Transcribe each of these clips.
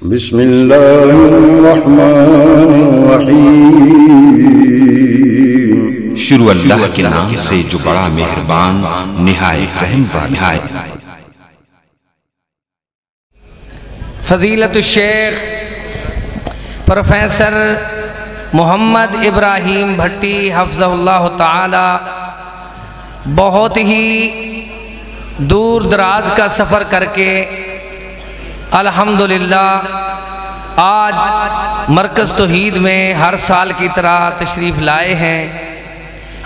بسم اللہ الرحمن الرحیم۔ شروع اللہ کے نام سے جو بڑا مہربان نہایت رحم والا ہے۔ فضیلت الشیخ پروفیسر محمد ابراہیم بھٹی حفظہ اللہ تعالی بہت ہی دور دراز کا سفر کر کے الحمدللہ آج مرکز توحید میں ہر سال کی طرح تشریف لائے ہیں۔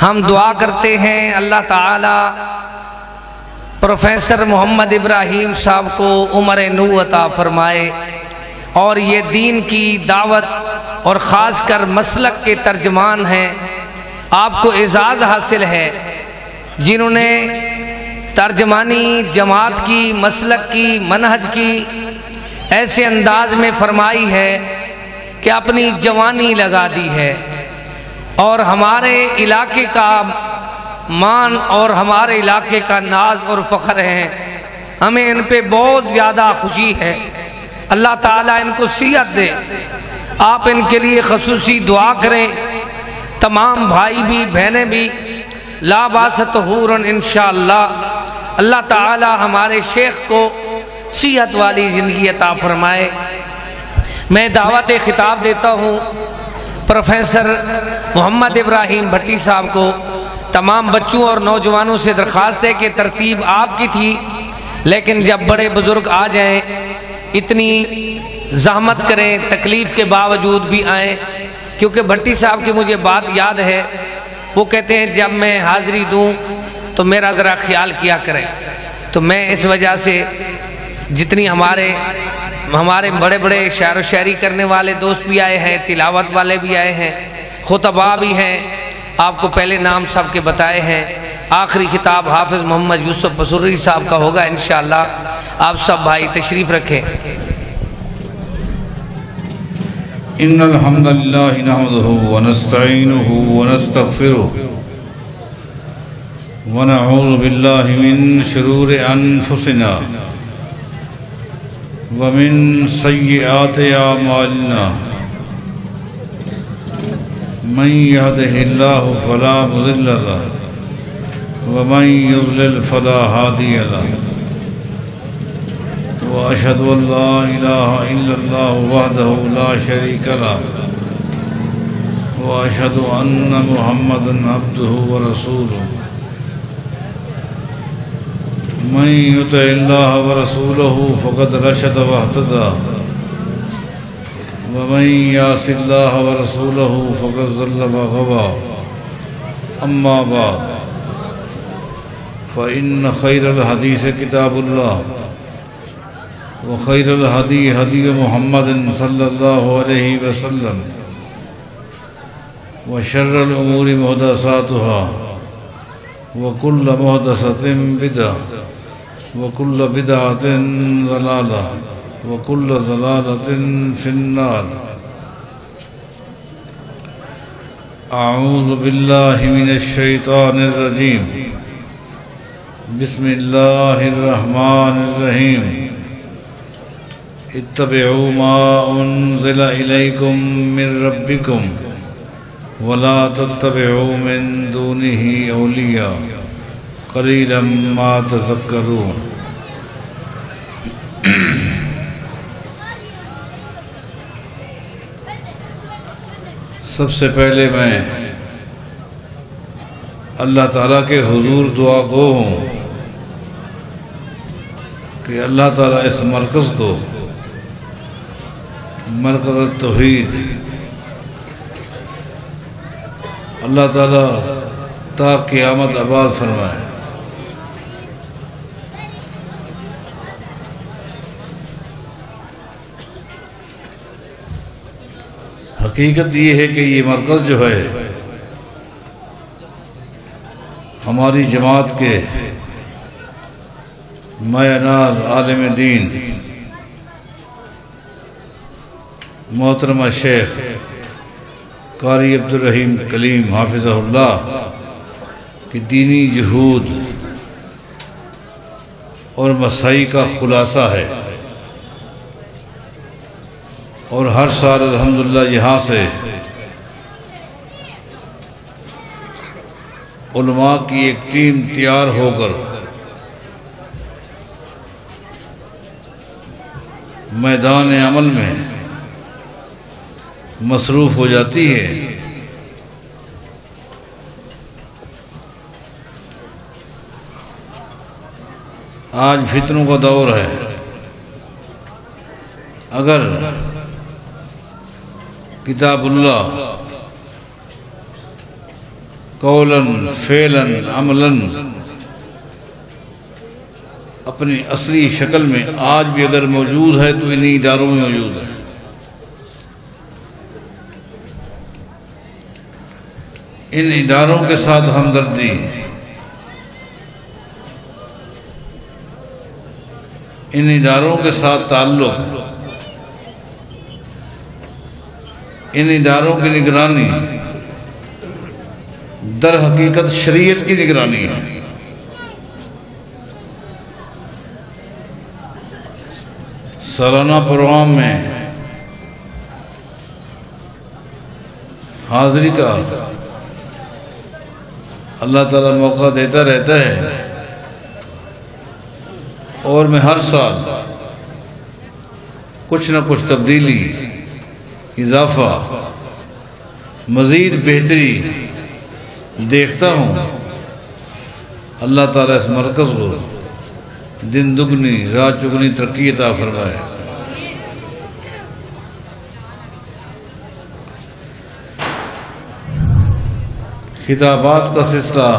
ہم دعا کرتے ہیں اللہ تعالی پروفیسر محمد ابراہیم صاحب کو عمر نو عطا فرمائے اور یہ دین کی دعوت اور خاص کر مسلک کے ترجمان ہیں۔ آپ کو اعزاز حاصل ہے جنہوں نے ترجمانی جماعت کی، مسلک کی، منہج کی ایسے انداز میں فرمائی ہے کہ اپنی جوانی لگا دی ہے، اور ہمارے علاقے کا مان اور ہمارے علاقے کا ناز اور فخر ہے۔ ہمیں ان پہ بہت زیادہ خوشی ہے۔ اللہ تعالیٰ ان کو صحت دے۔ آپ ان کے لیے خصوصی دعا کریں، تمام بھائی بھی بہنیں بھی لا باس طہور انشاءاللہ۔ اللہ تعالیٰ ہمارے شیخ کو صحت والی زندگی عطا فرمائے۔ میں دعوت خطاب دیتا ہوں پروفیسر محمد ابراہیم بھٹی صاحب کو۔ تمام بچوں اور نوجوانوں سے درخواست ہے کہ ترتیب آپ کی تھی، لیکن جب بڑے بزرگ آ جائیں اتنی زحمت کریں، تکلیف کے باوجود بھی آئیں، کیونکہ بھٹی صاحب کی مجھے بات یاد ہے، وہ کہتے ہیں جب میں حاضری دوں تو میرا ذرا خیال کیا کریں۔ تو میں اس وجہ سے جتنی ہمارے بڑے بڑے شعر و شاعری کرنے والے دوست بھی آئے ہیں، تلاوت والے بھی آئے ہیں، خطباء بھی ہیں، آپ کو پہلے نام سب کے بتائے ہیں۔ آخری خطاب حافظ محمد یوسف بصری صاحب کا ہوگا انشاءاللہ۔ آپ سب بھائی تشریف رکھیں۔ ان الحمد للہ نحمده ونستعینه ونستغفره ونعوذ باللہ من شرور انفسنا ومن سیئات اعمالنا من يهده الله فلا مضل له ومن يضلل فلا هادي له وأشهد أن لا إله إلا الله وحده لا شريك له وأشهد أن محمدا عبده ورسوله من يطع الله ورسوله فقد رشد واهتدى ومن يعص الله ورسوله فقد ضل وغوى أما بعد فإن خير الحديث كتاب الله وخير الهدي هدي محمد صلى الله عليه وسلم وشر الأمور محدثاتها وكل محدثة بدعة وكل بدعة ضلالة وكل ضلالة في النار۔ أعوذ بالله من الشيطان الرجيم بسم الله الرحمن الرحيم اتبعوا ما أنزل إليكم من ربكم ولا تتبعوا من دونه أولياء قليلا ما تذكرون۔ سب سے پہلے میں اللہ تعالیٰ کے حضور دعا گو ہوں کہ اللہ تعالیٰ اس مرکز کو مرکز توحید اللہ تعالیٰ تا قیامت آباد فرمائے۔ حقیقت یہ ہے کہ یہ مرکز جو ہے ہماری جماعت کے مایہ ناز عالم دین محترمہ شیخ قاری عبدالرحیم کلیم حافظہ اللہ کی دینی جہود اور مسائی کا خلاصہ ہے۔ اور ہر سال الحمدللہ یہاں سے علماء کی ایک ٹیم تیار ہو کر میدان عمل میں مصروف ہو جاتی ہے۔ آج فتنوں کا دور ہے، اگر کتاب اللہ قولاً فعلاً عملاً اپنی اصلی شکل میں آج بھی اگر موجود ہے تو انہی اداروں میں موجود ہے۔ ان اداروں کے ساتھ ہمدردی، ان اداروں کے ساتھ تعلق، ان اداروں کی نگرانی در حقیقت شریعت کی نگرانی ہے۔ سالانہ پروگرام میں حاضری کا اللہ تعالیٰ موقع دیتا رہتا ہے، اور میں ہر سال کچھ نہ کچھ تبدیلی، اضافہ، مزید بہتری دیکھتا ہوں۔ اللہ تعالیٰ اس مرکز کو دن دگنی رات چگنی ترقی عطا فرمائے۔ خطابات کا سلسلہ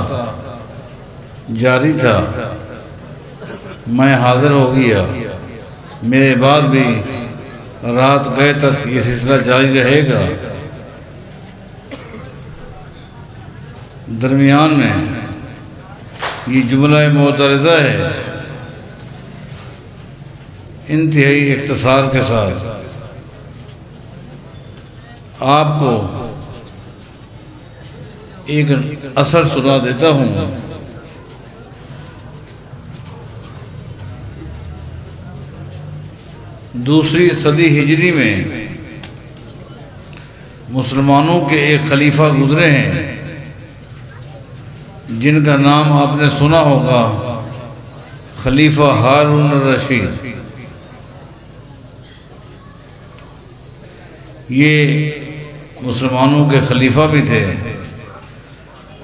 جاری تھا، میں حاضر ہو گیا، میرے بعد بھی رات گئے تک یہ سلسلہ جاری رہے گا۔ درمیان میں یہ جملہ معترضہ ہے، انتہائی اختصار کے ساتھ آپ کو ایک اثر سنا دیتا ہوں۔ دوسری صدی ہجری میں مسلمانوں کے ایک خلیفہ گزرے ہیں جن کا نام آپ نے سنا ہوگا، خلیفہ ہارون الرشید۔ یہ مسلمانوں کے خلیفہ بھی تھے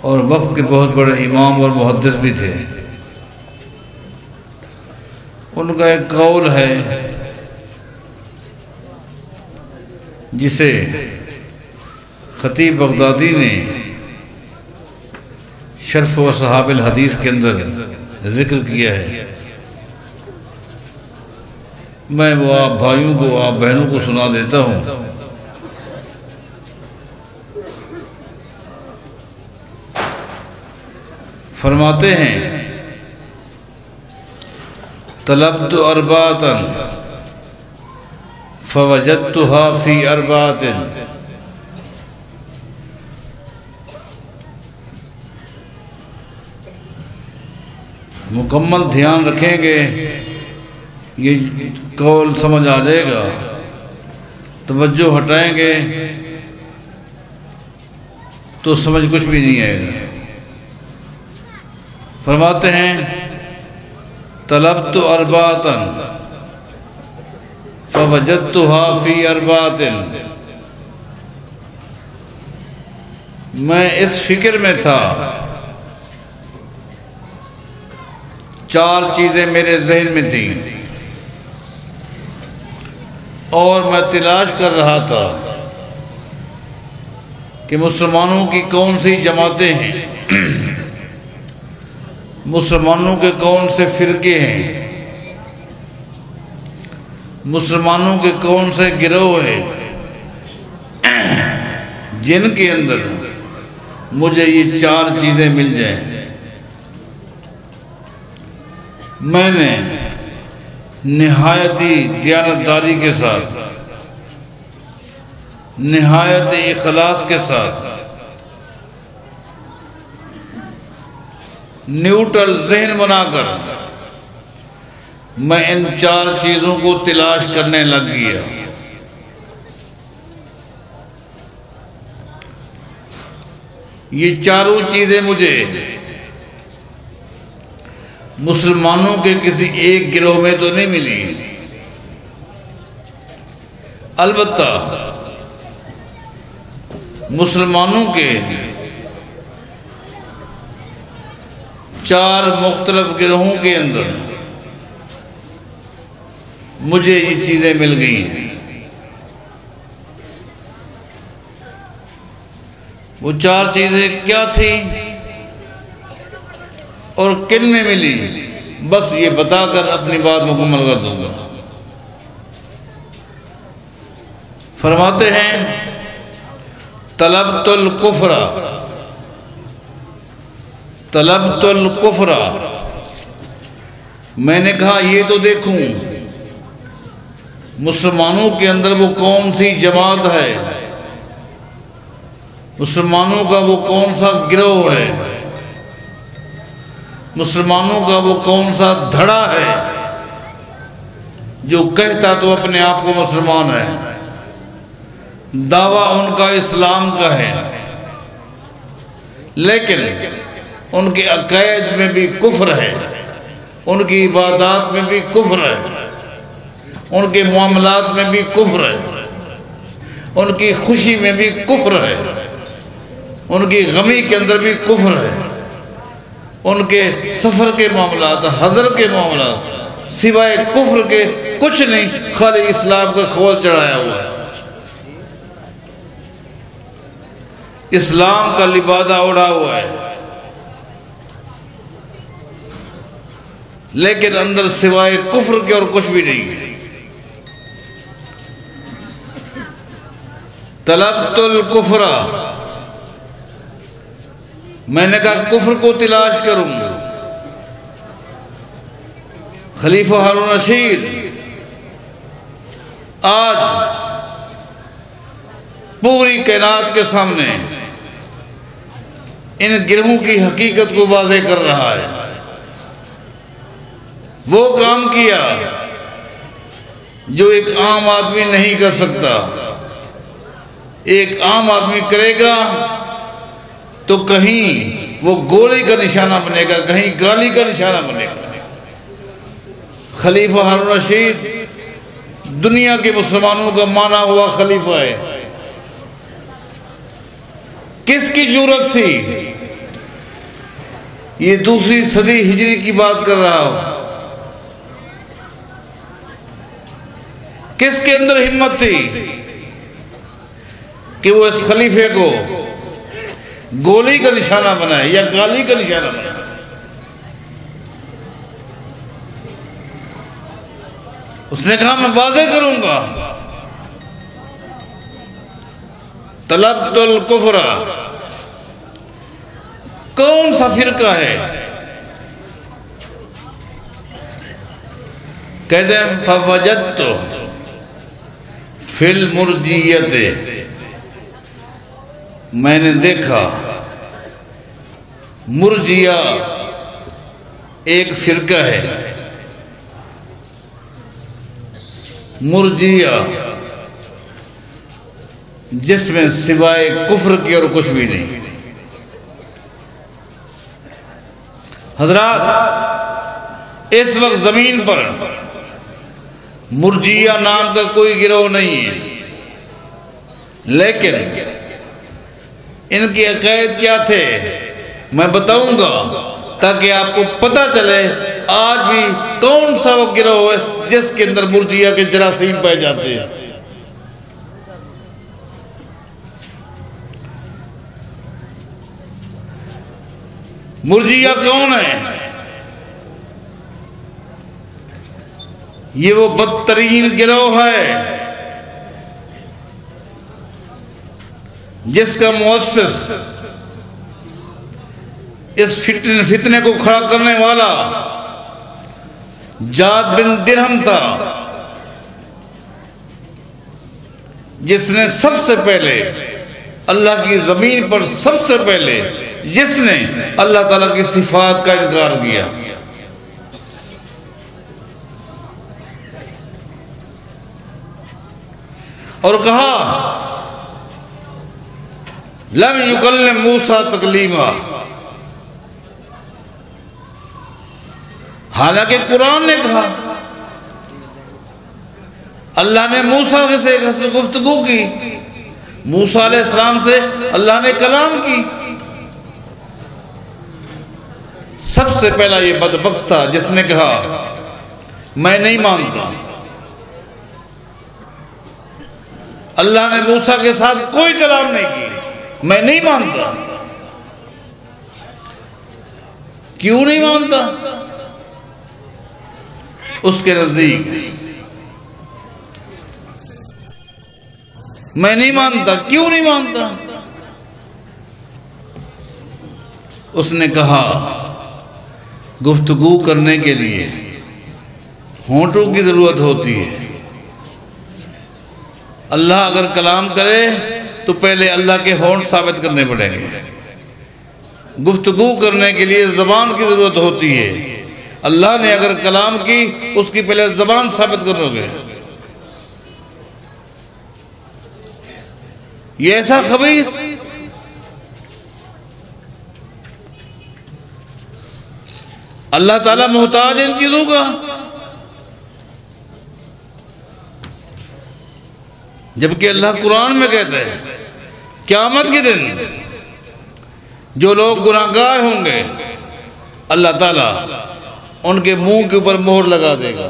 اور وقت کے بہت بڑے امام اور محدث بھی تھے۔ ان کا ایک قول ہے جسے خطیب بغدادی نے شرف و صحاب الحدیث کے اندر ذکر کیا ہے، میں وہ آپ بھائیوں کو، آپ بہنوں کو سنا دیتا ہوں۔ فرماتے ہیں، طلبت اربعۃ فوجدتها فی اربعۃ، مکمل دھیان رکھیں گے یہ قول سمجھ آ جائے گا، توجہ ہٹائیں گے تو سمجھ کچھ بھی نہیں آئے گا۔ فرماتے ہیں، طلبت اربعۃ فوجدتها فی اربعۃ، میں اس فکر میں تھا، چار چیزیں میرے ذہن میں تھیں اور میں تلاش کر رہا تھا کہ مسلمانوں کی کون سی جماعتیں ہیں، مسلمانوں کے کون سے فرقے ہیں، مسلمانوں کے کون سے گروہ ہیں جن کے اندر مجھے یہ چار چیزیں مل جائیں۔ میں نے نہایت ہی دیانتداری کے ساتھ، نہایت اخلاص کے ساتھ، نیوٹرل ذہن بنا کر میں ان چار چیزوں کو تلاش کرنے لگ گیا۔ یہ چاروں چیزیں مجھے مسلمانوں کے کسی ایک گروہ میں تو نہیں ملی، البتہ مسلمانوں کے 4 مختلف گروہوں کے اندر مجھے یہ چیزیں مل گئی ہیں۔ وہ 4 چیزیں کیا تھیں اور کن میں ملی، بس یہ بتا کر اپنی بات مکمل کر دوں گا۔ فرماتے ہیں طلبت الکفر، طلبت الکفر، میں نے کہا یہ تو دیکھوں مسلمانوں کے اندر وہ کون سی جماعت ہے، مسلمانوں کا وہ کون سا گروہ ہے، مسلمانوں کا وہ کون سا دھڑا ہے جو کہتا تو اپنے آپ کو مسلمان ہے، دعویٰ ان کا اسلام کا ہے، لیکن ان کے عقائد میں بھی کفر ہے، ان کی عبادات میں بھی کفر ہے، ان کے معاملات میں بھی کفر ہے، ان کی خوشی میں بھی کفر ہے، ان کی غمی کے اندر بھی کفر ہے، ان کے سفر کے معاملات، حضر کے معاملات سوائے کفر کے کچھ نہیں، خالی اسلام کا خول چڑھایا ہوا ہے، اسلام کا لبادہ اڑا ہوا ہے، لیکن اندر سوائے کفر کے اور کچھ بھی نہیں ہے۔ طلبت الکفر، میں نے کہا کفر کو تلاش کروں۔ خلیفہ ہارون رشید آج پوری کائنات کے سامنے ان گروہوں کی حقیقت کو واضح کر رہا ہے۔ وہ کام کیا جو ایک عام آدمی نہیں کر سکتا، ایک عام آدمی کرے گا تو کہیں وہ گولی کا نشانہ بنے گا، کہیں گالی کا نشانہ بنے گا۔ خلیفہ ہارون رشید دنیا کے مسلمانوں کا مانا ہوا خلیفہ ہے۔ کس کی جرأت تھی؟ یہ 2ری صدی ہجری کی بات کر رہا ہوں۔ کس کے اندر ہمت تھی کہ وہ اس خلیفے کو گولی کا نشانہ بنائے یا گالی کا نشانہ بنائے؟ اس نے کہا میں واضح کروں گا، طلبت الکفر۔ کون سا فرقہ ہے؟ کہتے ہیں فوجدت فی المرجیت، میں نے دیکھا مرجیہ ایک فرقہ ہے، مرجیہ جس میں سوائے کفر کے اور کچھ بھی نہیں۔ حضرات، اس وقت زمین پر مرجیہ نام کا کوئی گروہ نہیں ہے، لیکن ان کے عقائد کیا تھے میں بتاؤں گا تاکہ آپ کو پتہ چلے آج بھی کون سا وہ گروہ ہے جس کے اندر مرجیہ کے جراثیم پائے جاتے ہیں۔ مرجیہ کون ہے؟ یہ وہ بدترین گروہ ہے جس کا مؤسس، اس فتنے کو کھڑا کرنے والا جاد بن درہم تھا، جس نے سب سے پہلے اللہ کی زمین پر سب سے پہلے جس نے اللہ تعالیٰ کی صفات کا انکار کیا۔ اور کہا لم یکلم موسیٰ تکلیما، حالانکہ قرآن نے کہا اللہ نے موسیٰ سے گفتگو کی، موسیٰ علیہ السلام سے اللہ نے کلام کی۔ سب سے پہلا یہ بدبخت تھا جس نے کہا میں نہیں مانتا۔ اللہ نے موسیٰ کے ساتھ کوئی کلام نہیں کی، میں نہیں مانتا۔ کیوں نہیں مانتا؟ اس کے نزدیک میں نہیں مانتا۔ کیوں نہیں مانتا؟ اس نے کہا گفتگو کرنے کے لیے ہونٹوں کی ضرورت ہوتی ہے، اللہ اگر کلام کرے تو پہلے اللہ کے ہونٹ ثابت کرنے پڑیں گے، گفتگو کرنے کے لیے زبان کی ضرورت ہوتی ہے، اللہ نے اگر کلام کی اس کی پہلے زبان ثابت کرو گے۔ یہ ایسا خبیث اللہ تعالیٰ محتاج ان چیزوں کا، جبکہ اللہ قرآن میں کہتا ہے قیامت کے دن جو لوگ گناہگار ہوں گے اللہ تعالیٰ ان کے منہ کے اوپر مہر لگا دے گا۔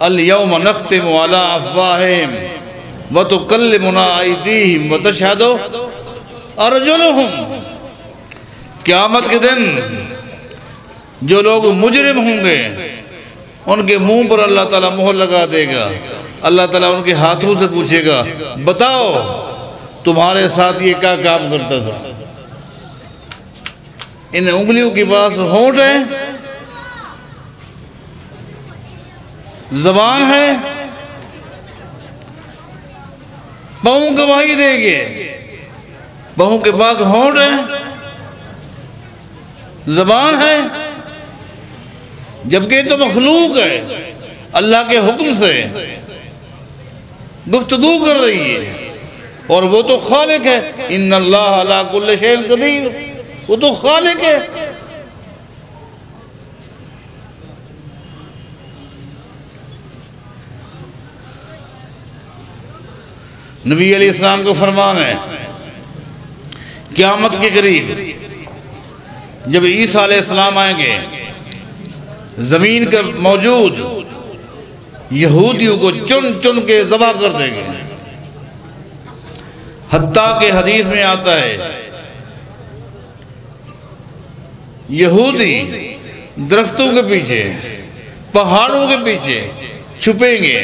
الیوم نختم علی افواہہم وتکلمنا ایدیہم وتشہد ارجلہم۔ قیامت کے دن جو لوگ مجرم ہوں گے ان کے منہ پر اللہ تعالیٰ مہر لگا دے گا، اللہ تعالیٰ ان کے ہاتھوں سے پوچھے گا بتاؤ تمہارے ساتھ یہ کیا کام کرتا تھا۔ ان انگلیوں کے پاس ہونٹ ہے، زبان ہے، پاؤں گواہی دے گے، پاؤں کے پاس ہونٹ ہے، زبان ہے، جبکہ تو مخلوق ہے، اللہ کے حکم سے گفتگو کر رہی ہے، اور وہ تو خالق ہے۔ ان اللہ علی کل شیء قدیر، وہ تو خالق ہے۔ نبی علیہ السلام کو فرمان ہے قیامت کے قریب جب عیسیٰ علیہ السلام آئیں گے زمین پر موجود یہودیوں کو چن چن کے ذبح کر دیں گے، حتیٰ کہ حدیث میں آتا ہے یہودی درختوں کے پیچھے پہاڑوں کے پیچھے چھپیں گے،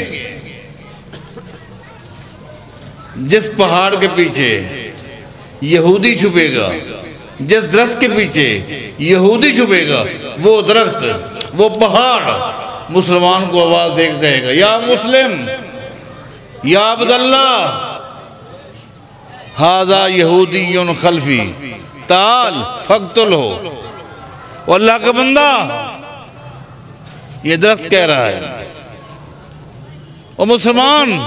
جس پہاڑ کے پیچھے یہودی چھپے گا، جس درخت کے پیچھے یہودی چھپے گا، وہ درخت وہ پہاڑ مسلمان کو آواز دے کے کہے گا یا مسلم یا عبداللہ ھذا یہودی خلفی تعال فاقتلہ۔ اور اللہ کا بندہ یہ درخت کہہ رہا ہے اور مسلمان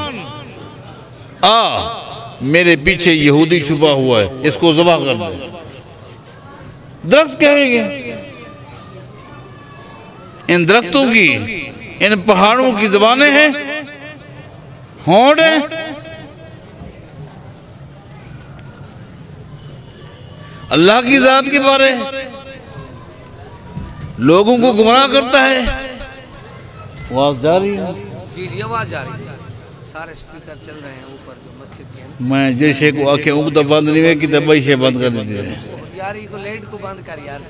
آ میرے پیچھے یہودی چھپا ہوا ہے، اس کو ذبح کر دے۔ درخت کہیں گے، ان درختوں کی ان پہاڑوں کی زبانیں ہیں، ہونٹ ہیں، اللہ کی ذات کے بارے لوگوں کو گمراہ کرتا ہے۔ آواز جا رہی ہے؟ جی آواز جا رہی ہے، سارے سپیکر چل رہے ہیں اوپر جو مسجد کے ہیں۔ میں جیسے کو آنکھیں اونگتا بند نہیں ہوئے کہ دبائی سے بند کر دیتے ہیں یاری کو لیٹ کو بند کر یار،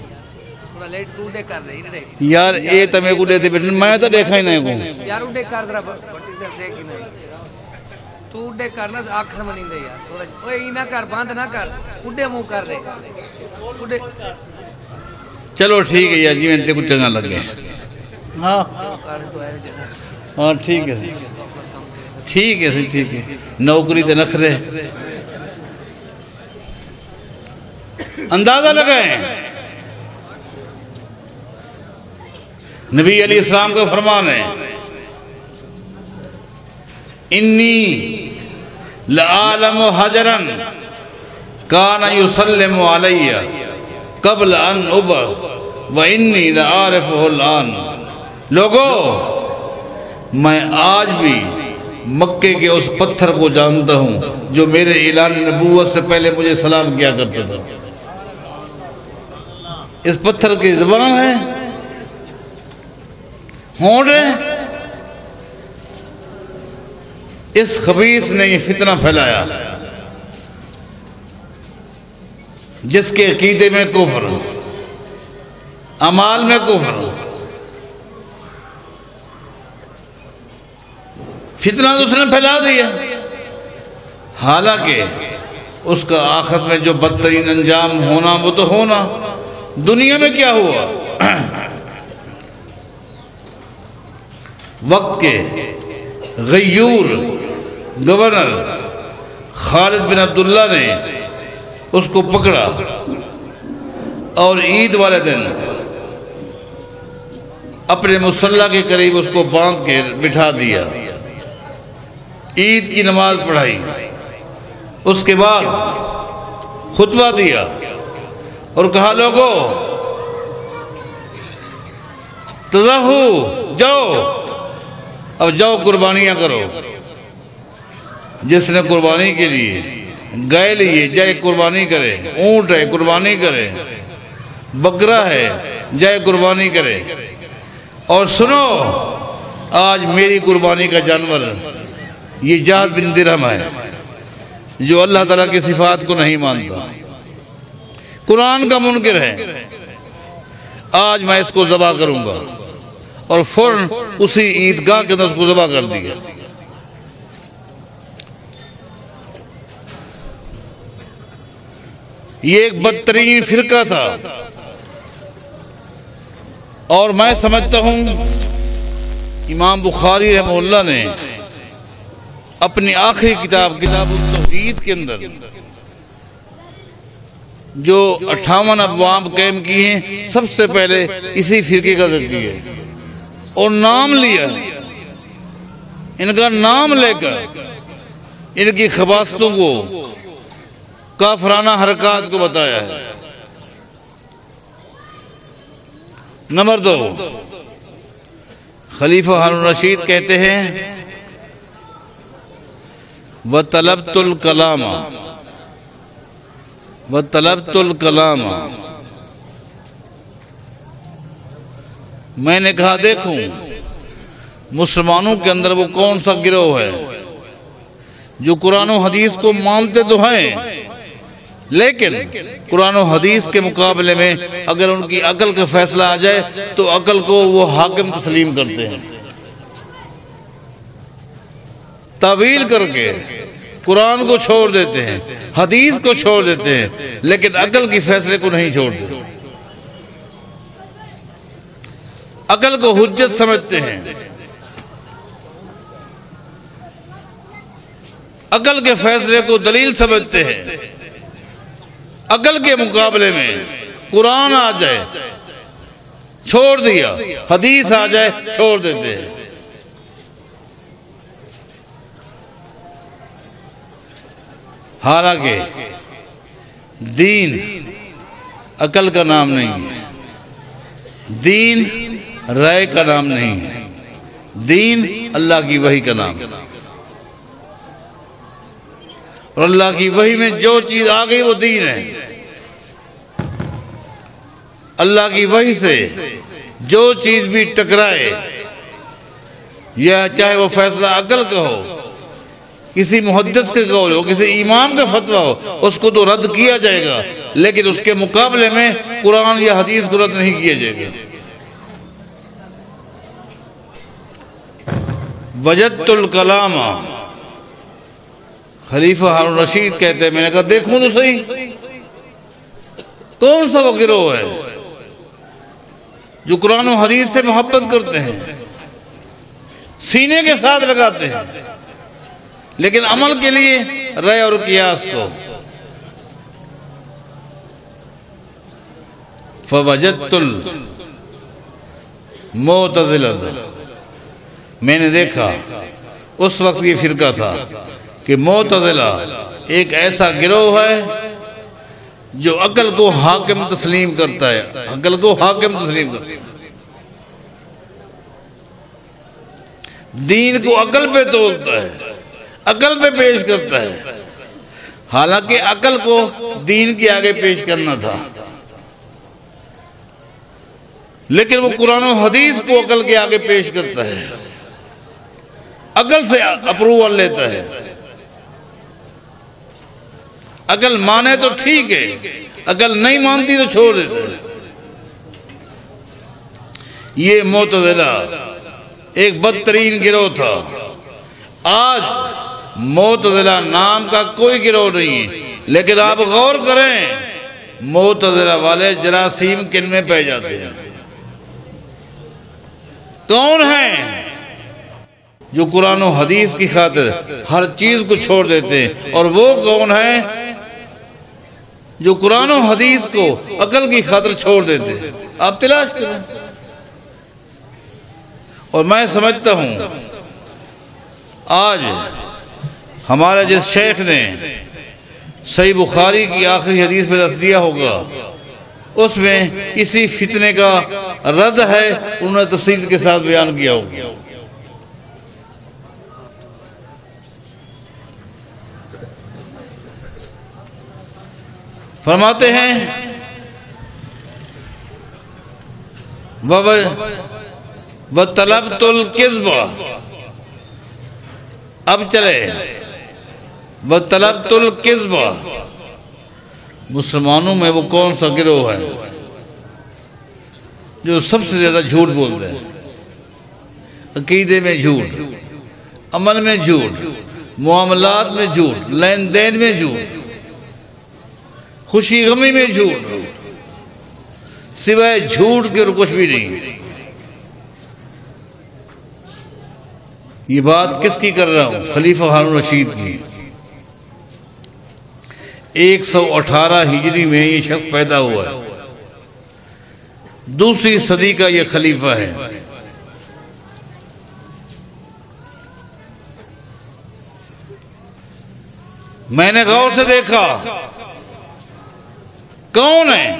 تھوڑا لیٹ کو اڈے کر رہی رہے یار، اے تمہیں کو دیتے بیٹھنے میں تو دیکھا ہی نہیں کو یار، اڈے کر درہ بٹی در دیکھ ہی نہیں، تو اڈے کرنا آخر منی دے یار، تھوڑا اوہ ہی نہ کر، بند نہ کر، اڈے مو کر رہے اڈے۔ چلو ٹھیک ہے یار جی، میں انتے کو چنگا لگ گئے۔ ہاں ہاں ٹھیک ہے ٹھیک ہے ٹھیک ہے، نوکری تے نخرے اندازہ لگائیں۔ نبی علیہ السلام کا فرمان ہے انی لعالم حجرن کان یسلم علی قبل ان ابعث وانی لعارفہ الآن۔ لوگو میں آج بھی مکے کے اس پتھر کو جانتا ہوں جو میرے اعلان نبوت سے پہلے مجھے سلام کیا کرتا تھا۔ اس پتھر کی زبان ہے، ہونٹ ہے، اس خبیث نے یہ فتنہ پھیلایا جس کے عقیدے میں کفر، اعمال میں کفر، فتنہ تو اس نے پھیلا دیا۔ حالانکہ اس کا آخرت میں جو بدترین انجام ہونا وہ تو ہونا۔ دنیا میں کیا ہوا؟ وقت کے غیور گورنر خالد بن عبداللہ نے اس کو پکڑا اور عید والے دن اپنے مصلی کے قریب اس کو باندھ کے بٹھا دیا، عید کی نماز پڑھائی، اس کے بعد خطبہ دیا اور کہا لوگو تضحوا، جاؤ اب جاؤ قربانیاں کرو۔ جس نے قربانی کے لیے گائے لیے جائے قربانی کرے، اونٹ ہے قربانی کرے، بکرا ہے جائے قربانی کرے۔ اور سنو آج میری قربانی کا جانور یہ جعد بن درہم ہے جو اللہ تعالیٰ کی صفات کو نہیں مانتا، قرآن کا منکر ہے، آج میں اس کو ذبح کروں گا۔ اور فوراً اسی عیدگاہ کے اندر اس کو ذبح کر دیا۔ یہ ایک بدترین فرقہ تھا، اور میں سمجھتا ہوں امام بخاری رحمہ اللہ نے اپنی آخری کتاب کتاب التوحید کے اندر جو 58 ابواب قائم کی ہیں، سب سے پہلے اسی فرقے کا ذکر کیا اور نام لیا، ان کا نام لے کر ان کی خباثتوں کو، کافرانہ حرکات کو بتایا ہے۔ نمبر 2، خلیفہ ہارون رشید کہتے ہیں وَطَلَبْتُ الْكَلَامَ وَطَلَبْتُ الْكَلَامَ، میں نے کہا دیکھوں مسلمانوں کے اندر وہ کون سا گروہ ہے جو قرآن و حدیث کو مانتے تو ہیں لیکن قرآن و حدیث کے مقابلے میں اگر ان کی عقل کا فیصلہ آ جائے تو عقل کو وہ حاکم تسلیم کرتے ہیں، تعویل کر کے قرآن کو چھوڑ دیتے ہیں، حدیث کو چھوڑ دیتے ہیں، لیکن عقل کی فیصلے کو نہیں چھوڑتے، عقل کو حجت سمجھتے ہیں، عقل کے فیصلے کو دلیل سمجھتے ہیں۔ عقل کے مقابلے میں قرآن آ جائے چھوڑ دیا، حدیث آ جائے چھوڑ دیتے ہیں۔ حالانکہ دین عقل کا نام نہیں ہے، دین رائے کا نام نہیں ہے، دین اللہ کی وحی کا نام ہے، اور اللہ کی وحی میں جو چیز آ گئی وہ دین ہے۔ اللہ کی وحی سے جو چیز بھی ٹکرائے، یا چاہے وہ فیصلہ عقل کا ہو، کسی محدث کے قول ہو، کسی امام کا فتویٰ ہو، اس کو تو رد کیا جائے گا، لیکن اس کے مقابلے میں قرآن یا حدیث کو رد نہیں کیا جائے گا۔ وجدت الکلام، خلیفہ ہارون رشید کہتے ہیں میں نے کہا دیکھوں تو صحیح کون سا وہ گروہ ہے جو قرآن و حدیث سے محبت کرتے ہیں، سینے کے ساتھ لگاتے ہیں، لیکن عمل کے لیے رائے اور قیاس کو۔ فوجدت المعتزلہ، میں نے دیکھا اس وقت یہ فرقہ تھا کہ معتزلہ ایک ایسا گروہ ہے جو عقل کو حاکم تسلیم کرتا ہے، عقل کو حاکم تسلیم کرتا ہے، دین کو عقل پہ تولتا ہے، عقل پہ پیش کرتا ہے، حالانکہ عقل کو دین کے آگے پیش کرنا تھا، لیکن وہ قرآن و حدیث کو عقل کے آگے پیش کرتا ہے، عقل سے اپروول لیتا ہے۔ عقل مانے تو ٹھیک ہے، عقل نہیں مانتی تو چھوڑ دیتا ہے۔ یہ معتزلہ ایک بدترین گروہ تھا۔ آج معتزلہ نام کا کوئی گروہ نہیں ہے، لیکن آپ غور کریں معتزلہ والے جراثیم کن میں پہ جاتے ہیں؟ کون ہیں جو قرآن و حدیث کی خاطر ہر چیز کو چھوڑ دیتے ہیں؟ اور وہ کون ہیں جو قرآن و حدیث کو عقل کی خاطر چھوڑ دیتے ہیں؟ آپ تلاش کریں۔ اور میں سمجھتا ہوں آج ہمارے جس شیخ نے صحیح بخاری کی آخری حدیث میں دس دیا ہوگا، اس میں اسی فتنے کا رد ہے، انہوں نے تفصیل کے ساتھ بیان کیا ہوگا۔ فرماتے ہیں وَطَلَبْتُ الْكِذْبَ، اب چلے وَطَلَبْتُ الْكِذْبَ، مسلمانوں میں وہ کون سا گروہ ہے جو سب سے زیادہ جھوٹ بولتے ہیں؟ عقیدے میں جھوٹ، عمل میں جھوٹ، معاملات میں جھوٹ، لین دین میں جھوٹ، خوشی غمی میں جھوٹ، سوائے جھوٹ کے اور کچھ بھی نہیں۔ یہ بات کس کی کر رہا ہوں؟ خلیفہ ہارون رشید کی۔ 118 ہجری میں یہ شخص پیدا ہوا ہے، دوسری صدی کا یہ خلیفہ ہے۔ میں نے غور سے دیکھا کون ہیں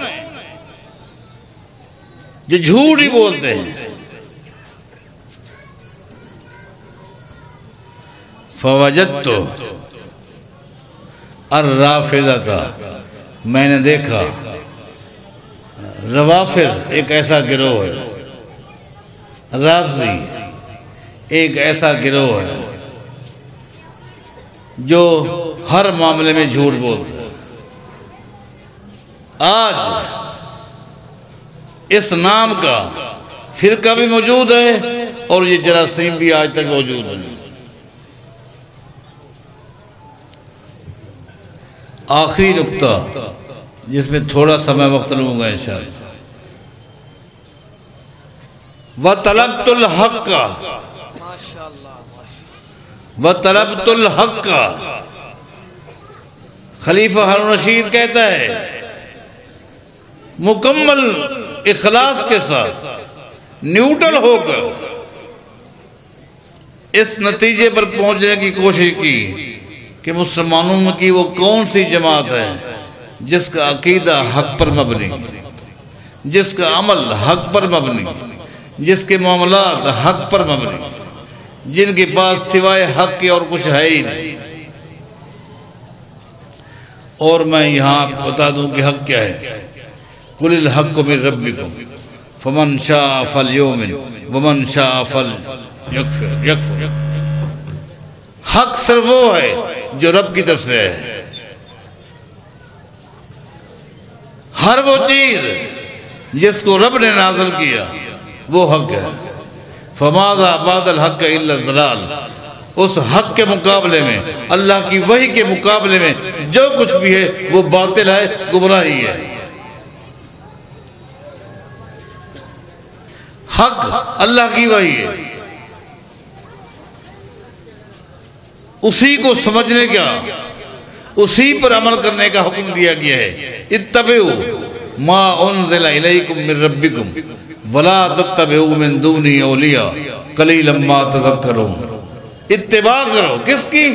جو جھوٹ ہی بولتے ہیں؟ فوجدت الرافضہ، میں نے دیکھا روافض ایک ایسا گروہ ہے، رافضی ایک ایسا گروہ ہے جو ہر معاملے میں جھوٹ بولتا ہے۔ آج اس نام کا فرقہ بھی موجود ہے اور یہ جراثیم بھی آج تک موجود ہے۔ آخری نقطہ جس میں تھوڑا سمے وقت لوں گا انشاءاللہ، وَطَلَبْتُ الْحَقَّ، وَطَلَبْتُ الْحَقَّ، خلیفہ ہارون رشید کہتا ہے مکمل اخلاص کے ساتھ، نیوٹرل ہو کر اس نتیجے پر پہنچنے کی کوشش کی کہ مسلمانوں کی وہ کون سی جماعت ہے جس کا عقیدہ حق پر مبنی، جس کا عمل حق پر مبنی، جس کے معاملات حق پر مبنی، جن کے پاس سوائے حق کے اور کچھ ہے ہی نہیں۔ اور میں یہاں بتا دوں کہ حق کیا ہے۔ قُلِ الْحَقُّ مِن رَبِّكُمْ فَمَنْ شَاءَ فَلْيُؤْمِنْ وَمَنْ شَاءَ فَلْيَكْفُرْ۔ حق صرف وہ ہے جو رب کی طرف سے ہے۔ ہر وہ چیز جس کو رب نے نازل کیا وہ حق ہے۔ فَمَاذَا بَعْدَ الْحَقِّ إِلَّا الضَّلَالُ، اس حق کے مقابلے میں، اللہ کی وحی کے مقابلے میں جو کچھ بھی ہے وہ باطل ہے، گمراہی ہے۔ حق اللہ کی وحی ہے، اسی کو سمجھنے کا، اسی پر عمل کرنے کا حکم دیا گیا ہے۔ اتبعوا ما انزل الیکم من ربکم ولا تتبعوا من دونہ اولیاء قلیلا ما تذکرون۔ اتباع کرو، کس کی؟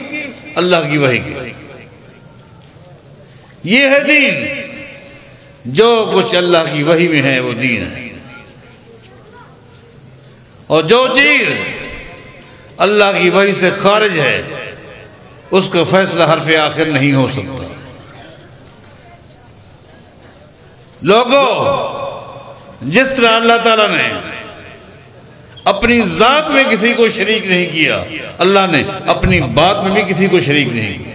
اللہ کی وحی کی۔ یہ ہے دین، جو کچھ اللہ کی وحی میں ہے وہ دین ہے، اور جو چیز اللہ کی وحی سے خارج ہے اس کا فیصلہ حرف آخر نہیں ہو سکتا۔ لوگوں، جس طرح اللہ تعالیٰ نے اپنی ذات میں کسی کو شریک نہیں کیا، اللہ نے اپنی بات میں بھی کسی کو شریک نہیں کیا۔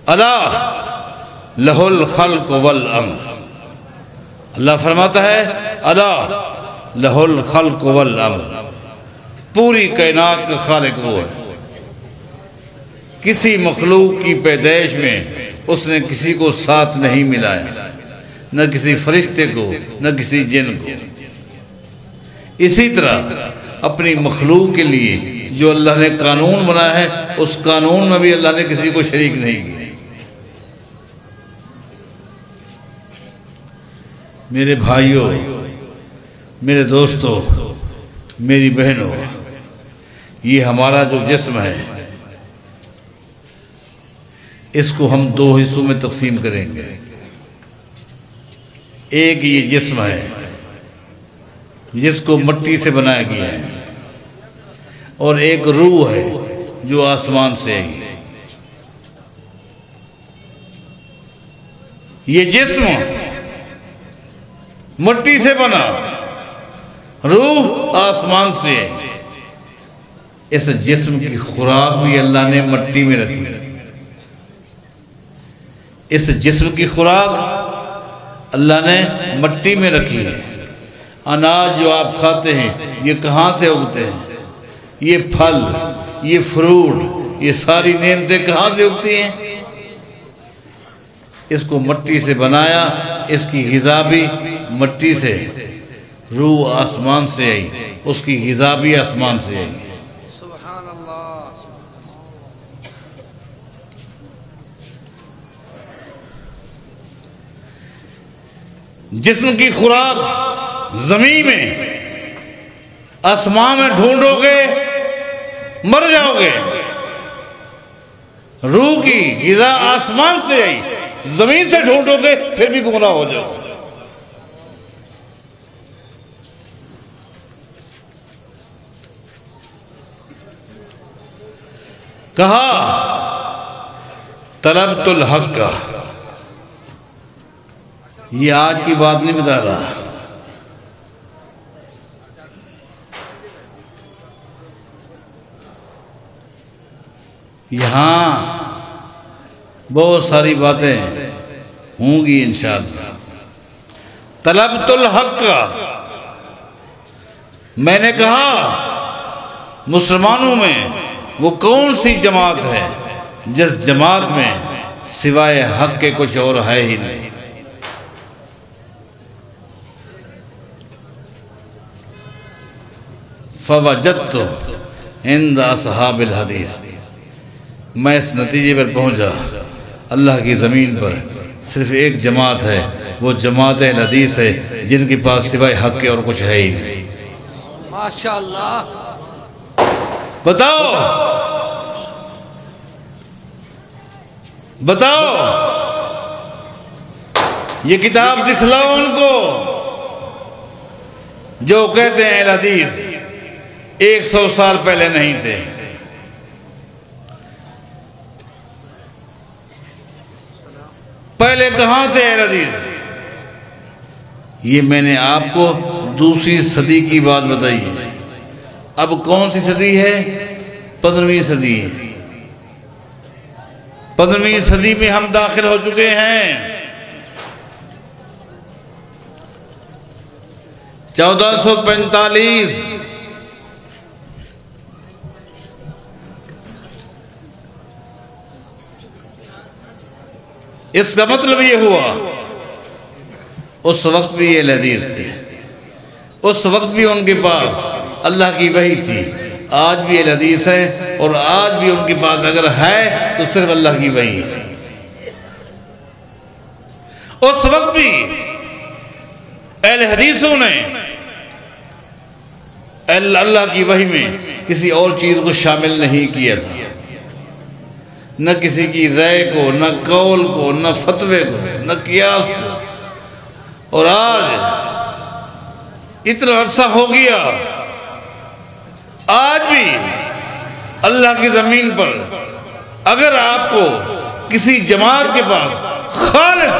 اللہ لہ الخلق والامر، اللہ فرماتا ہے اللہ لہ الخلق والامر، پوری کائنات کا خالق وہ ہے۔ کسی مخلوق کی پیدائش میں اس نے کسی کو ساتھ نہیں ملایا، نہ کسی فرشتے کو نہ کسی جن کو۔ اسی طرح اپنی مخلوق کے لیے جو اللہ نے قانون بنایا ہے اس قانون میں بھی اللہ نے کسی کو شریک نہیں کیا۔ میرے بھائیوں، میرے دوستوں، میری بہنوں، یہ ہمارا جو جسم ہے اس کو ہم دو حصوں میں تقسیم کریں گے۔ ایک یہ جسم ہے جس کو مٹی سے بنایا گیا ہے، اور ایک روح ہے جو آسمان سے آئی ہے۔ یہ جسم مٹی سے بنا، روح آسمان سے ہے۔ اس جسم کی خوراک بھی اللہ نے مٹی میں رکھی ہے۔ اس جسم کی خوراک اللہ نے مٹی میں رکھی ہے۔ اناج جو آپ کھاتے ہیں یہ کہاں سے اگتے ہیں؟ یہ پھل، یہ فروٹ، یہ ساری نعمتیں کہاں سے اگتی ہیں؟ اس کو مٹی سے بنایا، اس کی غذا بھی مٹی سے، روح آسمان سے آئی، اس کی غذا بھی آسمان سے آئی۔ سبحان اللہ۔ جسم کی خوراک زمین میں، آسمان میں ڈھونڈو گے مر جاؤ گے۔ روح کی غذا آسمان سے آئی، زمین سے ڈھونڈو گے پھر بھی گمراہ ہو جاؤ گے۔ کہا طلبت الحق کا، یہ آج کی بات نہیں بتا رہا، یہاں بہت ساری باتیں ہوں گی انشاءاللہ۔ طلبت الحق کا، میں نے کہا مسلمانوں میں وہ کون سی جماعت ہے جس جماعت میں سوائے حق کے کچھ اور ہے ہی نہیں۔ فوجدت عند اصحاب الحدیث، میں اس نتیجے پر پہنچا اللہ کی زمین پر صرف ایک جماعت ہے، وہ جماعت اہل حدیث ہے جن کے پاس سوائے حق کے اور کچھ ہے ہی نہیں۔ ماشاءاللہ۔ بتاؤ بتاؤ، یہ کتاب دکھلاؤ ان کو جو کہتے ہیں اہل حدیث 100 سال پہلے نہیں تھے۔ پہلے کہاں تھے اہل حدیث؟ یہ میں نے آپ کو دوسری صدی کی بات بتائی ہے۔ اب کون سی صدی ہے؟ 15ویں صدی ہے۔ 15ویں صدی میں ہم داخل ہو چکے ہیں۔ 1445 اس کا مطلب یہ ہوا اس وقت بھی یہ حدیث تھے، اس وقت بھی ان کے پاس اللہ کی وحی تھی۔ آج بھی یہ حدیث ہے، اور آج بھی ان کے پاس اگر ہے تو صرف اللہ کی وحی ہے۔ اس وقت بھی اہل حدیثوں نے اللہ کی وحی میں کسی اور چیز کو شامل نہیں کیا تھا، نہ کسی کی رائے کو، نہ قول کو، نہ فتوے کو، نہ قیاس کو۔ اور آج اتنا عرصہ ہو گیا، آج بھی اللہ کی زمین پر اگر آپ کو کسی جماعت کے پاس خالص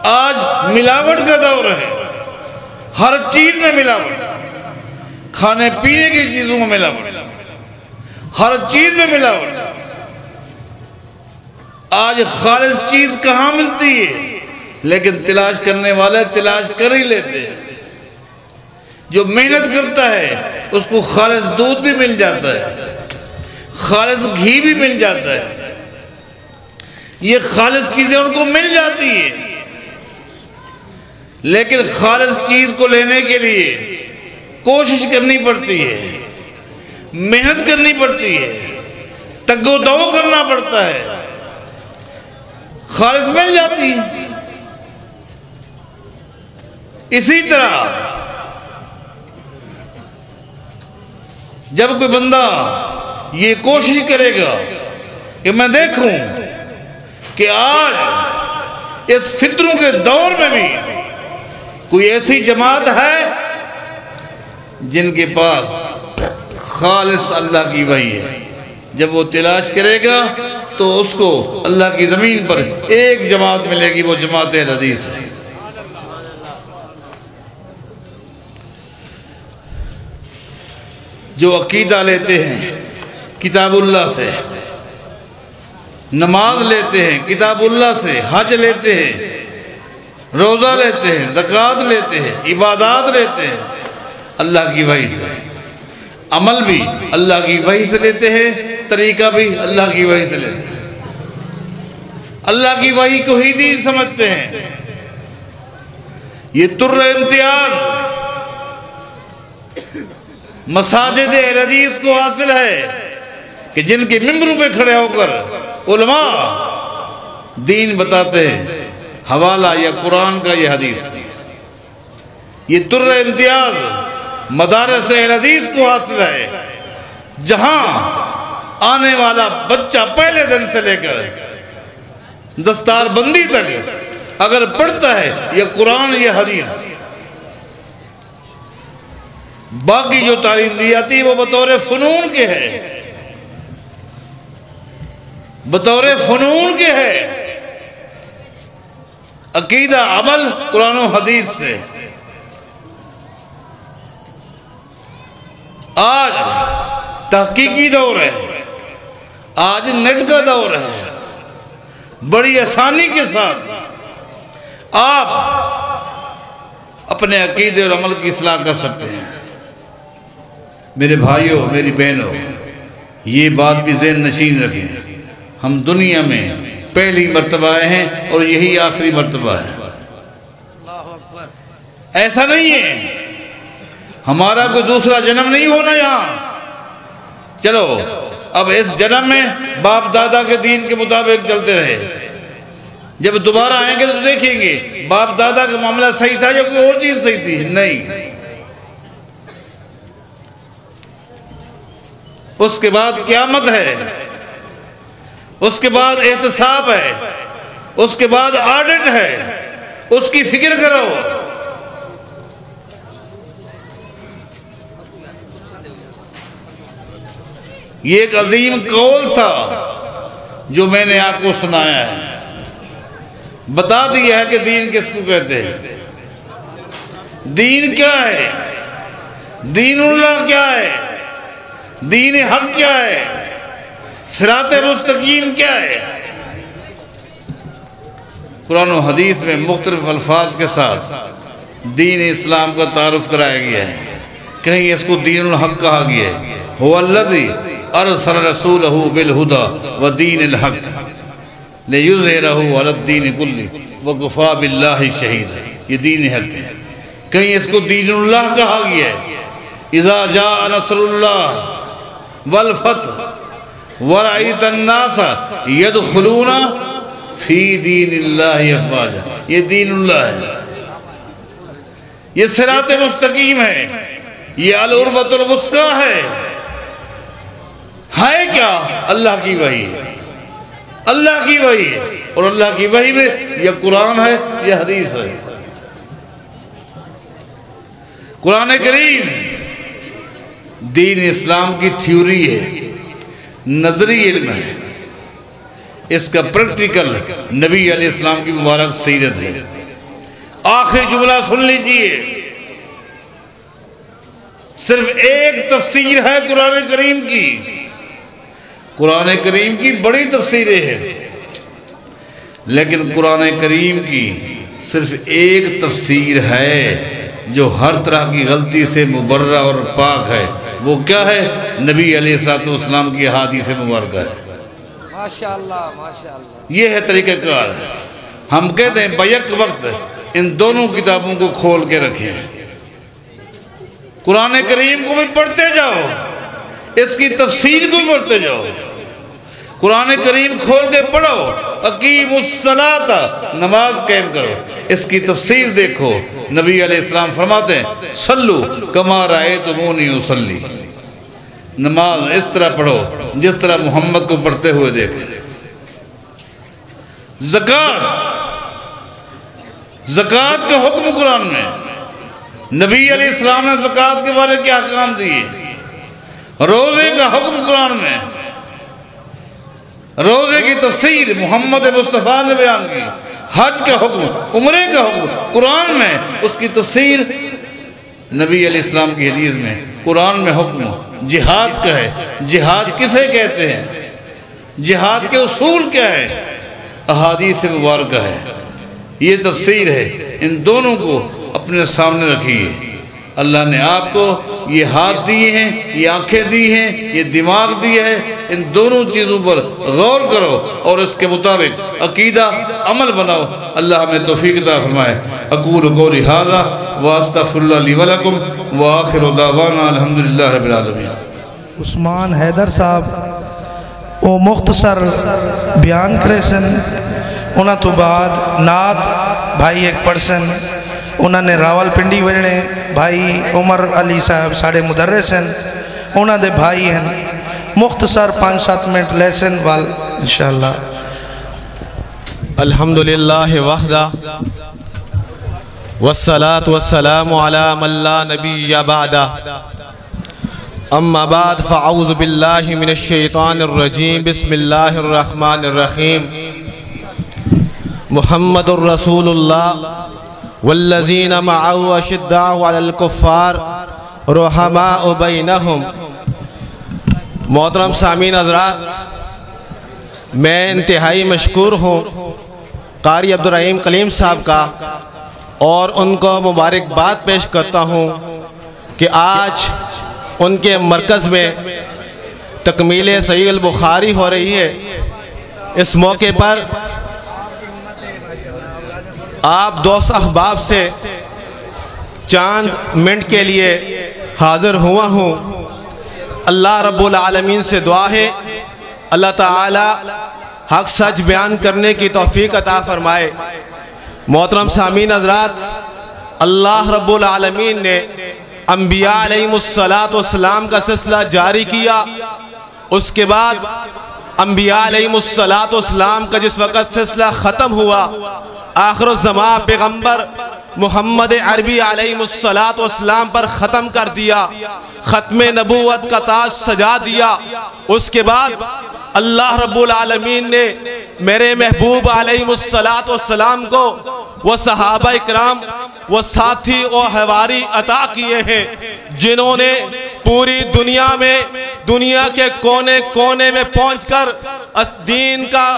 آج ملاوٹ کا دور ہے، ہر چیز میں ملاوٹ، کھانے پینے کی چیزوں میں ملاوٹ، ہر چیز میں ملاوٹ۔ آج خالص چیز کہاں ملتی ہے؟ لیکن تلاش کرنے والے تلاش کر ہی لیتے ہیں۔ جو محنت کرتا ہے اس کو خالص دودھ بھی مل جاتا ہے، خالص گھی بھی مل جاتا ہے، یہ خالص چیزیں ان کو مل جاتی ہیں۔ لیکن خالص چیز کو لینے کے لیے کوشش کرنی پڑتی ہے، محنت کرنی پڑتی ہے، تگ و دو کرنا پڑتا ہے، خالص مل جاتی ہے۔ اسی طرح جب کوئی بندہ یہ کوشش کرے گا کہ میں دیکھوں کہ آج اس فتنوں کے دور میں بھی کوئی ایسی جماعت ہے جن کے پاس خالص اللہ کی وحی ہے، جب وہ تلاش کرے گا تو اس کو اللہ کی زمین پر ایک جماعت ملے گی، وہ جماعت اہل حدیث ہے۔ جو عقیدہ لیتے ہیں کتاب اللہ سے، نماز لیتے ہیں کتاب اللہ سے، حج لیتے ہیں، روزہ لیتے ہیں، زکوٰۃ لیتے ہیں، عبادات لیتے ہیں اللہ کی وحی سے، عمل بھی اللہ کی وحی سے لیتے ہیں، طریقہ بھی اللہ کی وحی سے لیتے ہیں، اللہ کی وحی کو ہی دین سمجھتے ہیں۔ یہ تر امتیاز مساجد اہل حدیث کو حاصل ہے کہ جن کے ممبروں پہ کھڑے ہو کر علماء دین بتاتے ہیں، حوالہ یا قرآن کا یا حدیث کا۔ یہ تر امتیاز مدارس اہل حدیث کو حاصل ہے، جہاں آنے والا بچہ پہلے دن سے لے کر دستار بندی تک اگر پڑھتا ہے یا قرآن یا حدیث، باقی جو تعلیم دی جاتی ہے وہ بطور فنون کے ہے، بطور فنون کے ہے۔ عقیدہ عمل قرآن و حدیث سے۔ آج تحقیقی دور ہے، آج نیٹ کا دور ہے، بڑی آسانی کے ساتھ آپ اپنے عقیدے اور عمل کی اصلاح کر سکتے ہیں۔ میرے بھائیوں، میری بہنوں، یہ بات بھی ذہن نشین رکھیں، ہم دنیا میں پہلی مرتبہ آئے ہیں اور یہی آخری مرتبہ ہے۔ ایسا نہیں ہے ہمارا کوئی دوسرا جنم نہیں ہونا یہاں۔ چلو اب اس جنم میں باپ دادا کے دین کے مطابق چلتے رہے، جب دوبارہ آئیں گے تو دیکھیں گے باپ دادا کا معاملہ صحیح تھا یا کوئی اور چیز صحیح تھی؟ نہیں۔ اس کے بعد قیامت ہے، اس کے بعد احتساب ہے، اس کے بعد آڈٹ ہے، اس کی فکر کرو۔ یہ ایک عظیم قول تھا جو میں نے آپ کو سنایا ہے، بتا دیا ہے کہ دین کس کو کہتے ہیں، دین کیا ہے، دین اللہ کیا ہے، دین حق کیا ہے، صراط مستقیم کیا ہے۔ قرآن و حدیث میں مختلف الفاظ کے ساتھ دین اسلام کا تعارف کرایا گیا ہے، کہیں اس کو دین الحق کہا گیا ہے۔ هو الذی ارسل رسولہ بالہدی ودین الحق لیظہرہ علی الدین کلہ وکفی باللہ شہیدا، یہ دین حق ہے۔ کہیں اس کو دین اللہ کہا گیا ہے، اذا جاء نصر اللہ والفتح ورأیت الناس یدخلون فی دین اللہ افواجا، یہ دین اللہ ہے۔ یہ صراط مستقیم ہے، یہ العروۃ الوثقی ہے کیا؟ اللہ کی وحی ہے، اللہ کی وحی ہے، اور اللہ کی وحی میں یہ قرآن ہے، یہ حدیث ہے۔ قرآن کریم دین اسلام کی تھیوری ہے، نظری علم ہے، اس کا پریکٹیکل نبی علیہ السلام کی مبارک سیرت ہے۔ آخری جملہ سن لیجئے، صرف ایک تفسیر ہے قرآن کریم کی، قرآن کریم کی بڑی تفسیریں ہیں، لیکن قرآن کریم کی صرف ایک تفسیر ہے جو ہر طرح کی غلطی سے مبرہ اور پاک ہے۔ وہ کیا ہے؟ نبی علیہ السلام کی احادیث مبارکہ ہے۔ ماشاءاللہ ماشاءاللہ، یہ ہے طریقہ کار۔ ہم کہتے ہیں بیک وقت ان دونوں کتابوں کو کھول کے رکھیں، قرآن کریم کو بھی پڑھتے جاؤ، اس کی تفسیر کو بھی پڑھتے جاؤ۔ قرآن کریم کھول کے پڑھو، اقیم الصلاۃ، نماز قائم کرو، اس کی تفسیر دیکھو۔ نبی علیہ السلام فرماتے ہیں صلو کما رأیتمونی اصلی، نماز اس طرح پڑھو جس طرح محمد کو پڑھتے ہوئے دیکھیں۔ زکوٰۃ کا حکم قرآن میں، نبی علیہ السلام نے زکوٰۃ کے بارے کیا احکام دیے۔ روزے کا حکم قرآن میں، روزے کی تفسیر محمد مصطفیٰ نے بیان کی۔ حج کا حکم، عمرے کا حکم قرآن میں، اس کی تفسیر نبی علیہ السلام کی حدیث میں۔ قرآن میں حکم جہاد کا ہے، جہاد کسے کہتے ہیں، جہاد کے اصول کیا ہے، احادیث مبارکہ ہے، یہ تفسیر ہے۔ ان دونوں کو اپنے سامنے رکھیے۔ اللہ نے آپ کو یہ ہاتھ دیے ہیں، یہ آنکھیں دی ہیں، یہ دماغ دیا ہے، ان دونوں چیزوں پر غور کرو اور اس کے مطابق عقیدہ عمل بناؤ۔ اللہ ہمیں توفیق عطا فرمائے۔ اقول قولی ھذا واستغفر اللہ لی ولکم وآخر دعوانا الحمدللہ رب العالمین۔ عثمان حیدر صاحب وہ مختصر بیان کرے سن، انہاں تو بعد نعت بھائی ایک پڑسن، انہوں نے راول پنڈی وجنے بھائی عمر علی صاحب ساڑھے مدرس ہیں، انہوں دے بھائی ہیں، مختصر 5-7 منٹ لیسن وال انشاءاللہ۔ الحمدللہ وحدہ والصلاة والسلام علی من لا نبی بعدہ، اما بعد فاعوذ باللہ من الشیطان الرجیم، بسم اللہ الرحمن الرحیم۔ محمد الرسول اللہ والذین معه اشداء علی الکفار رحماء بینہم۔ محترم سامعین حضرات، میں انتہائی مشکور ہوں قاری عبدالرحیم کلیم صاحب کا، اور ان کو مبارکباد پیش کرتا ہوں کہ آج ان کے مرکز میں تکمیل صحیح البخاری ہو رہی ہے۔ اس موقع پر آپ دوست احباب سے چاند منٹ کے لیے حاضر ہوا ہوں۔ اللہ رب العالمین سے دعا ہے اللہ تعالی حق سچ بیان کرنے کی توفیق عطا فرمائے۔ محترم سامعین حضرات، اللہ رب العالمین نے انبیاء علیہ السلام کا سلسلہ جاری کیا، اس کے بعد انبیاء علیہ السلام کا جس وقت سلسلہ ختم ہوا، آخر الزمان پیغمبر محمد عربی علیہ السلام پر ختم کر دیا، ختم نبوت کا تاج سجا دیا۔ اس کے بعد اللہ رب العالمین نے میرے محبوب علیہ السلام کو وہ صحابہ اکرام، وہ ساتھی و حواری عطا کیے ہیں جنہوں نے پوری دنیا میں، دنیا کے کونے کونے میں پہنچ کر دین کا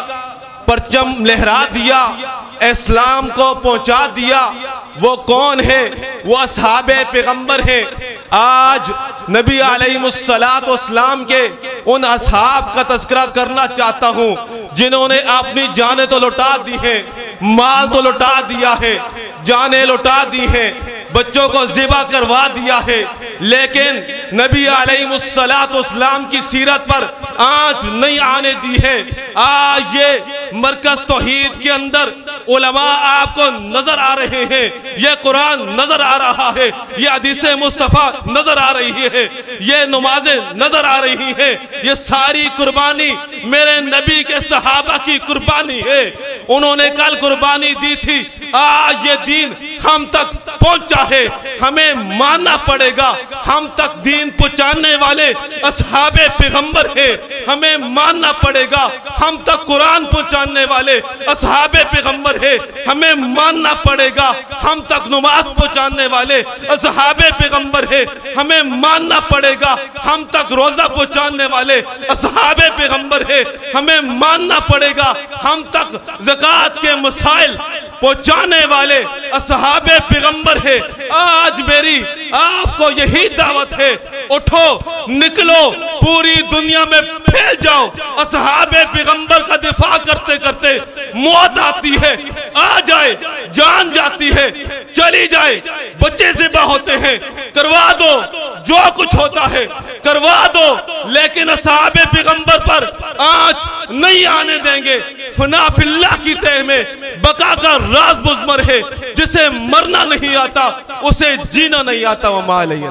پرچم لہرا دیا، اسلام کو پہنچا دیا۔ وہ کون ہے؟ وہ اصحاب پیغمبر ہیں۔ آج نبی علیہ السلام کے ان اصحاب کا تذکرہ کرنا چاہتا ہوں جنہوں نے اپنی جانیں تو لٹا دی ہیں، مال تو لٹا دیا ہے، جانیں لٹا دی ہیں، بچوں کو ذبح کروا دیا ہے، لیکن نبی علیہ السلام کی سیرت پر آنچ نہیں آنے دی ہے۔ آج یہ مرکز توحید کے اندر علماء آپ کو نظر آ رہے ہیں، یہ قرآن نظر آ رہا ہے، یہ حدیث مصطفیٰ نظر آ رہی ہے، یہ نمازیں نظر آ رہی ہیں، یہ ساری قربانی میرے نبی کے صحابہ کی قربانی ہے۔ انہوں نے کل قربانی دی تھی، آج یہ دین ہم تک پہنچا ہے، ہمیں ماننا پڑے گا۔ ہم تک دین پہنچانے والے اصحاب پیغمبر ہیں، ہمیں ماننا پڑے گا۔ ہم تک قرآن پہنچانے والے اصحاب پیغمبر ہیں، ہمیں ماننا پڑے گا۔ ہم تک نماز پہنچانے والے اصحاب پیغمبر ہیں، ہمیں ماننا پڑے گا۔ ہم تک روزہ پہنچانے والے اصحاب پیغمبر ہیں، ہمیں ماننا پڑے گا۔ ہم تک زکوٰۃ کے مسائل پہنچانے والے اصحاب پیغمبر ہے۔ آج میری آپ کو یہی دعوت ہے، اٹھو نکلو، پوری دنیا میں پھیل جاؤ۔ اصحاب پیغمبر کا دفاع کرتے کرتے موت آتی ہے، آ جائے، جان جاتی ہے، چلی جائے، بچے ذبح ہوتے ہیں، کروا دو جو کچھ ہوتا ہے، کروا دو، لیکن اصحاب پیغمبر پر آنچ نہیں آنے دیں گے۔ فنا فی اللہ کی تہ میں بقا کا راز مضمر ہے، جسے مرنا نہیں آتا اسے جینا نہیں آتا۔ وما علیہ